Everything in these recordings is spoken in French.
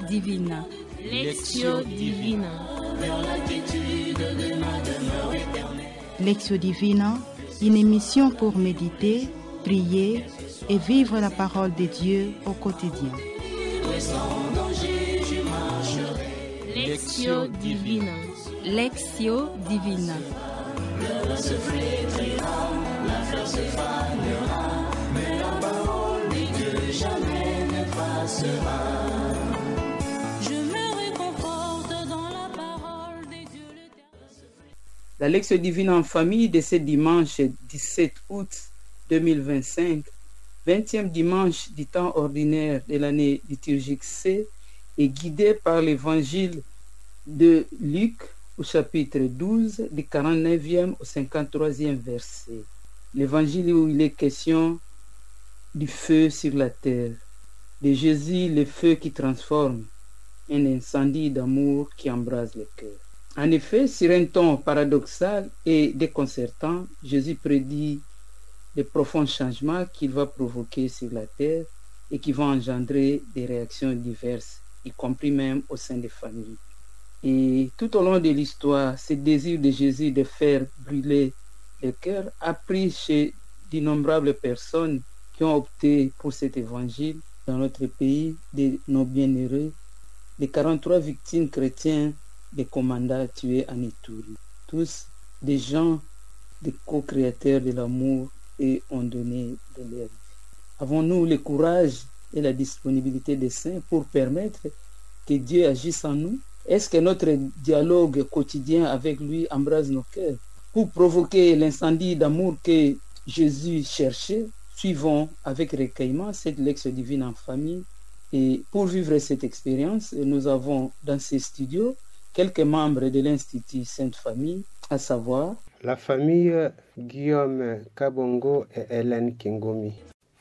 Divina. Lectio Divina. Lectio Divina, une émission pour méditer, prier et vivre la parole de Dieu au quotidien. Lectio Divina. Lectio Divina. La Lectio Divine en famille de ce dimanche 17 août 2025, 20e dimanche du temps ordinaire de l'année liturgique C, est guidée par l'évangile de Luc au chapitre 12, du 49e au 53e verset. L'évangile où il est question du feu sur la terre, de Jésus, le feu qui transforme, un incendie d'amour qui embrase le cœur. En effet, sur un ton paradoxal et déconcertant, Jésus prédit les profonds changements qu'il va provoquer sur la terre et qui vont engendrer des réactions diverses, y compris même au sein des familles. Et tout au long de l'histoire, ce désir de Jésus de faire brûler le cœur a pris chez d'innombrables personnes qui ont opté pour cet évangile dans notre pays, de nos bienheureux, les 43 victimes chrétiennes des commandants tués en Ituri. Tous des gens, des co-créateurs de l'amour et ont donné de leur vie. Avons-nous le courage et la disponibilité des saints pour permettre que Dieu agisse en nous? Est-ce que notre dialogue quotidien avec lui embrase nos cœurs? Pour provoquer l'incendie d'amour que Jésus cherchait, suivons avec recueillement cette lecture divine en famille. Et pour vivre cette expérience, nous avons dans ces studios quelques membres de l'Institut Sainte Famille, à savoir la famille Guillaume Kabongo et Hélène Kingomi.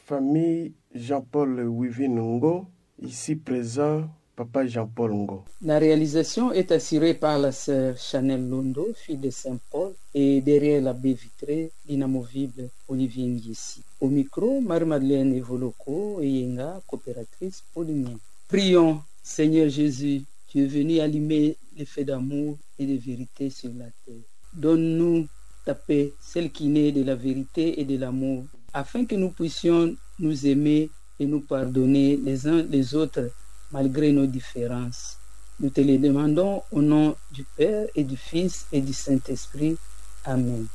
Famille Jean-Paul Wivinungo, ici présent, Papa Jean-Paul Ngo. La réalisation est assurée par la sœur Chanel Londo, fille de Saint-Paul, et derrière la baie vitrée, l'inamovible Olivier Ngiesi. Au micro, Marie-Madeleine Evoloko et Yenga, coopératrice paulinien. Prions, Seigneur Jésus, tu es venu allumer les feux d'amour et de vérité sur la terre. Donne-nous ta paix, celle qui naît de la vérité et de l'amour, afin que nous puissions nous aimer et nous pardonner les uns les autres, malgré nos différences. Nous te les demandons au nom du Père et du Fils et du Saint-Esprit. Amen.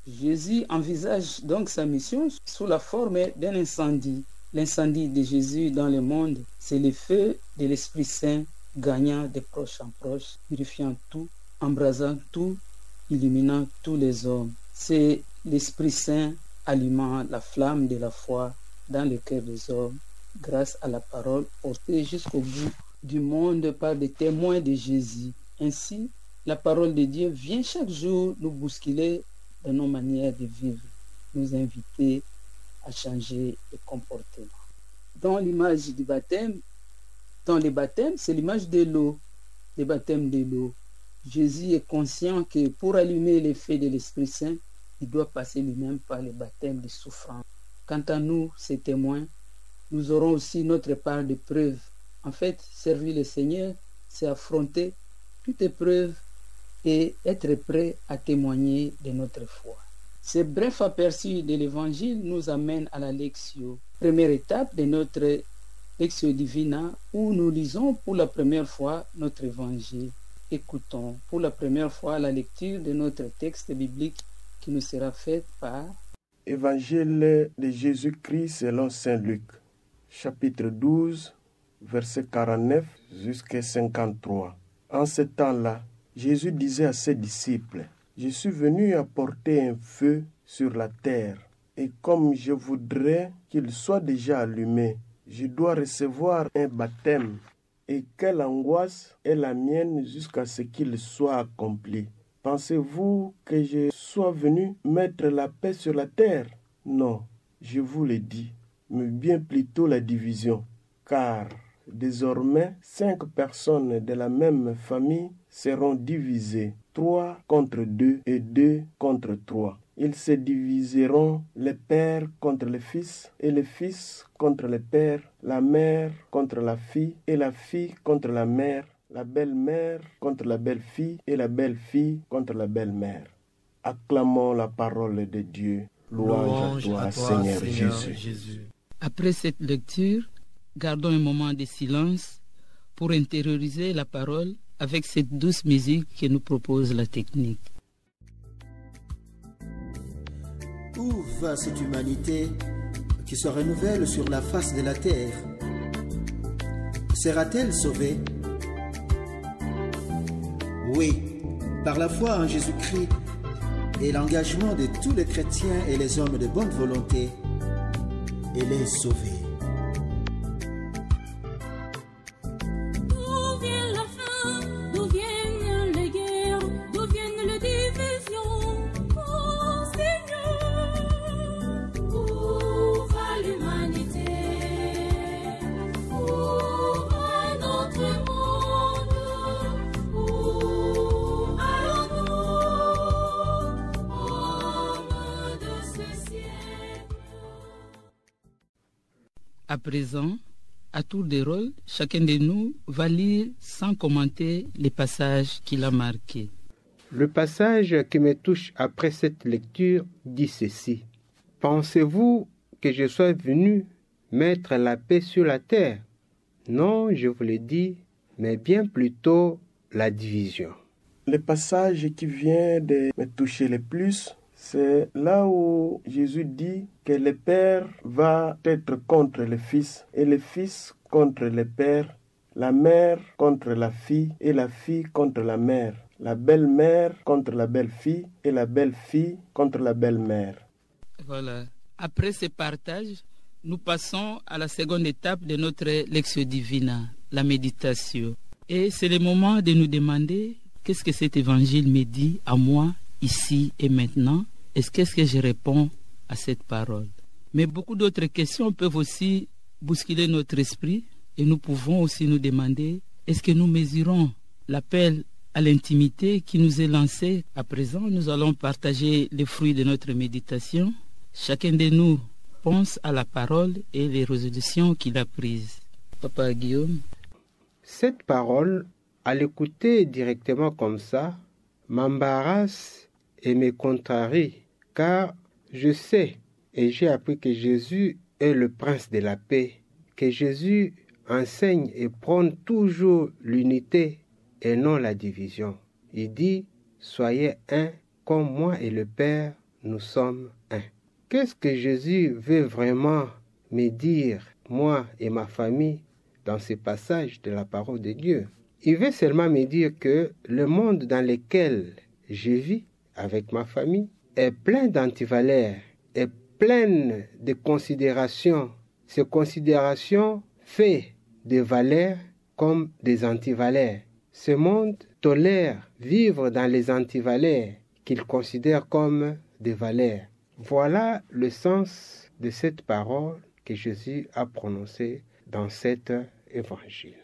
Jésus envisage donc sa mission sous la forme d'un incendie. L'incendie de Jésus dans le monde, c'est le feu de l'Esprit Saint gagnant de proche en proche, purifiant tout, embrasant tout, illuminant tous les hommes. C'est l'Esprit Saint allumant la flamme de la foi dans le cœur des hommes grâce à la parole portée jusqu'au bout du monde par des témoins de Jésus. Ainsi, la parole de Dieu vient chaque jour nous bousculer dans nos manières de vivre, nous inviter à changer de comportement. Dans l'image du baptême, dans le baptême, c'est l'image de l'eau, le baptême de l'eau. Jésus est conscient que pour allumer les feux de l'Esprit Saint, il doit passer lui-même par le baptême de souffrance. Quant à nous, ces témoins, nous aurons aussi notre part de preuve. En fait, servir le Seigneur, c'est affronter toute épreuve et être prêt à témoigner de notre foi. Ce bref aperçu de l'Évangile nous amène à la lectio, première étape de notre lectio divina, où nous lisons pour la première fois notre Évangile. Écoutons pour la première fois la lecture de notre texte biblique qui nous sera faite par Évangile de Jésus-Christ selon Saint Luc, chapitre 12, verset 49 jusqu'à 53. En ce temps-là, Jésus disait à ses disciples, « Je suis venu apporter un feu sur la terre, Et comme je voudrais qu'il soit déjà allumé, je dois recevoir un baptême. Et quelle angoisse est la mienne jusqu'à ce qu'il soit accompli. Pensez-vous que je sois venu mettre la paix sur la terre? Non, je vous le dis, mais bien plutôt la division. Car désormais, 5 personnes de la même famille seront divisées, 3 contre 2 et 2 contre 3. Ils se diviseront, les pères contre les fils, et les fils contre les pères, la mère contre la fille, et la fille contre la mère, la belle-mère contre la belle-fille, et la belle-fille contre la belle-mère. Acclamons la parole de Dieu. Louange à toi, Seigneur Jésus. Après cette lecture, gardons un moment de silence pour intérioriser la parole avec cette douce musique que nous propose la technique. Où va cette humanité qui se renouvelle sur la face de la terre? Sera-t-elle sauvée? Oui, par la foi en Jésus-Christ et l'engagement de tous les chrétiens et les hommes de bonne volonté, elle est sauvée. À présent, à tour de rôle, chacun de nous va lire sans commenter les passages qu'il a marqués. Le passage qui me touche après cette lecture dit ceci. Pensez-vous que je sois venu mettre la paix sur la terre? Non, je vous le dis, mais bien plutôt la division. Le passage qui vient de me toucher le plus, c'est là où Jésus dit que le Père va être contre le Fils et le Fils contre le Père, la mère contre la fille et la fille contre la mère, la belle-mère contre la belle-fille et la belle-fille contre la belle-mère. Voilà. Après ce partage, nous passons à la seconde étape de notre Lectio Divina, la méditation. Et c'est le moment de nous demander qu'est-ce que cet évangile me dit à moi, ici et maintenant. Est-ce qu'est-ce que je réponds à cette parole? Mais beaucoup d'autres questions peuvent aussi bousculer notre esprit et nous pouvons aussi nous demander est-ce que nous mesurons l'appel à l'intimité qui nous est lancé? À présent, nous allons partager les fruits de notre méditation. Chacun de nous pense à la parole et les résolutions qu'il a prises. Papa Guillaume. Cette parole, à l'écouter directement comme ça, m'embarrasse et me contrarie, car je sais et j'ai appris que Jésus est le prince de la paix, que Jésus enseigne et prône toujours l'unité et non la division. Il dit, soyez un comme moi et le Père, nous sommes un. Qu'est-ce que Jésus veut vraiment me dire, moi et ma famille, dans ce passage de la parole de Dieu? Il veut seulement me dire que le monde dans lequel je vis avec ma famille est plein d'antivaleurs, est plein de considérations. Ces considérations font des valeurs comme des antivaleurs. Ce monde tolère vivre dans les antivaleurs qu'il considère comme des valeurs. Voilà le sens de cette parole que Jésus a prononcée dans cet évangile.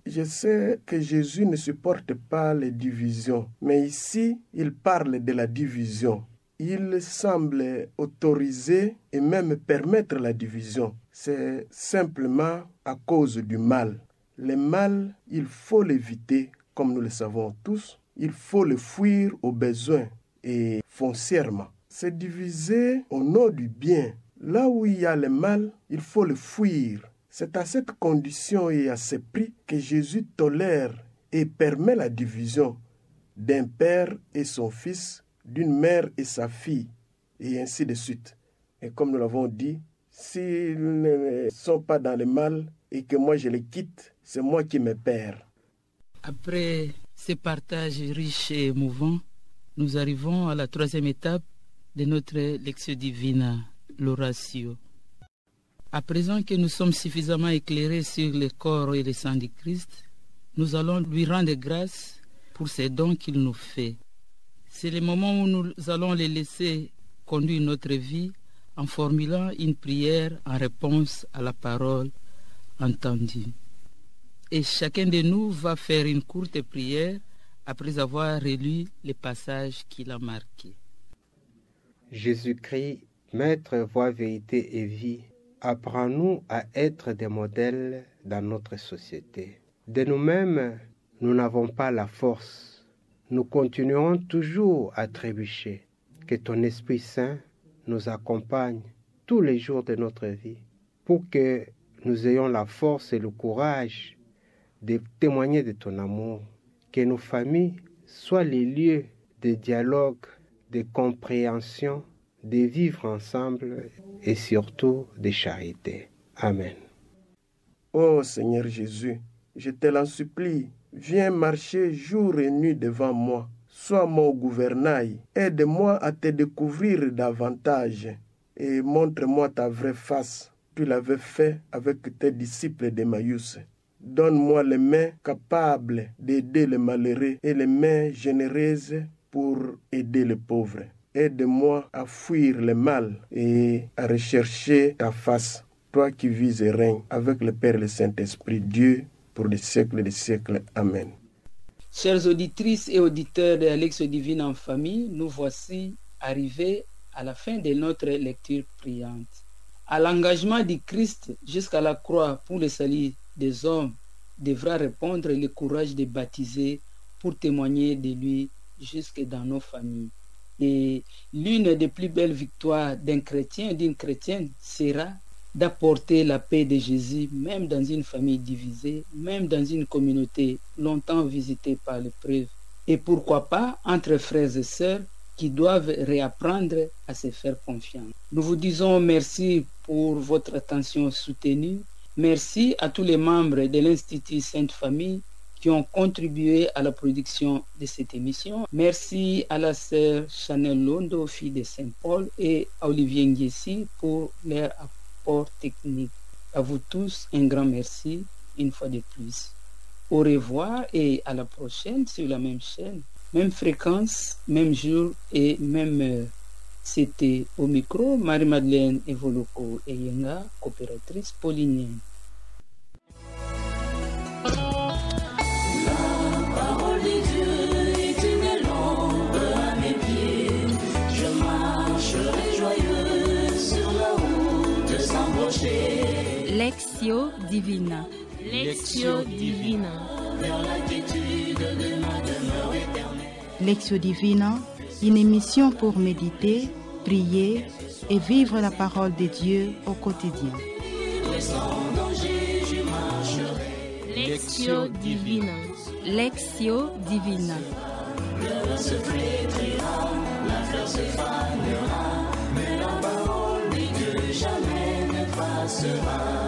Je sais que Jésus ne supporte pas les divisions, mais ici, il parle de la division. Il semble autoriser et même permettre la division. C'est simplement à cause du mal. Le mal, il faut l'éviter, comme nous le savons tous. Il faut le fuir au besoin et foncièrement. Se diviser au nom du bien. Là où il y a le mal, il faut le fuir. C'est à cette condition et à ce prix que Jésus tolère et permet la division d'un père et son fils, d'une mère et sa fille, et ainsi de suite. Et comme nous l'avons dit, s'ils ne sont pas dans le mal et que moi je les quitte, c'est moi qui me perds. Après ces partages riches et émouvants, nous arrivons à la troisième étape de notre lecture divine, l'oratio. À présent que nous sommes suffisamment éclairés sur le corps et le sang du Christ, nous allons lui rendre grâce pour ces dons qu'il nous fait. C'est le moment où nous allons les laisser conduire notre vie en formulant une prière en réponse à la parole entendue. Et chacun de nous va faire une courte prière après avoir relu les passages qu'il a marqués. Jésus-Christ, Maître, voie, vérité et vie, apprends-nous à être des modèles dans notre société. De nous-mêmes, nous n'avons pas la force. Nous continuerons toujours à trébucher. Que ton Esprit Saint nous accompagne tous les jours de notre vie pour que nous ayons la force et le courage de témoigner de ton amour. Que nos familles soient les lieux de dialogue, de compréhension, de vivre ensemble et surtout de charité. Amen. Ô Seigneur Jésus, je te l'en supplie, viens marcher jour et nuit devant moi. Sois mon gouvernail, aide-moi à te découvrir davantage et montre-moi ta vraie face. Tu l'avais fait avec tes disciples d'Emmaüs. Donne-moi les mains capables d'aider les malheureux et les mains généreuses pour aider les pauvres. Aide-moi à fuir le mal et à rechercher ta face, toi qui vis et règnes avec le Père et le Saint-Esprit, Dieu, pour des siècles et des siècles. Amen. Chères auditrices et auditeurs de la Lectio Divina en famille, nous voici arrivés à la fin de notre lecture priante. À l'engagement du Christ jusqu'à la croix pour le salut des hommes devra répondre le courage de baptiser pour témoigner de lui jusque dans nos familles. Et l'une des plus belles victoires d'un chrétien et d'une chrétienne sera d'apporter la paix de Jésus, même dans une famille divisée, même dans une communauté longtemps visitée par l'épreuve. Et pourquoi pas entre frères et sœurs qui doivent réapprendre à se faire confiance. Nous vous disons merci pour votre attention soutenue. Merci à tous les membres de l'Institut Sainte Famille qui ont contribué à la production de cette émission. Merci à la sœur Chanel Londo, fille de Saint-Paul, et à Olivier Nguessi pour leur apport technique. À vous tous, un grand merci, une fois de plus. Au revoir et à la prochaine sur la même chaîne, même fréquence, même jour et même heure. C'était au micro Marie-Madeleine Evoloko Eyenga, coopératrice paulinienne. Lectio Divina. Lectio Divina. Lectio Divina, une émission pour méditer, prier et vivre la parole de Dieu au quotidien. Lectio Divina. Lectio Divina. Le se flétrira, la fleur se fanera, mais la parole de Dieu jamais ne passera.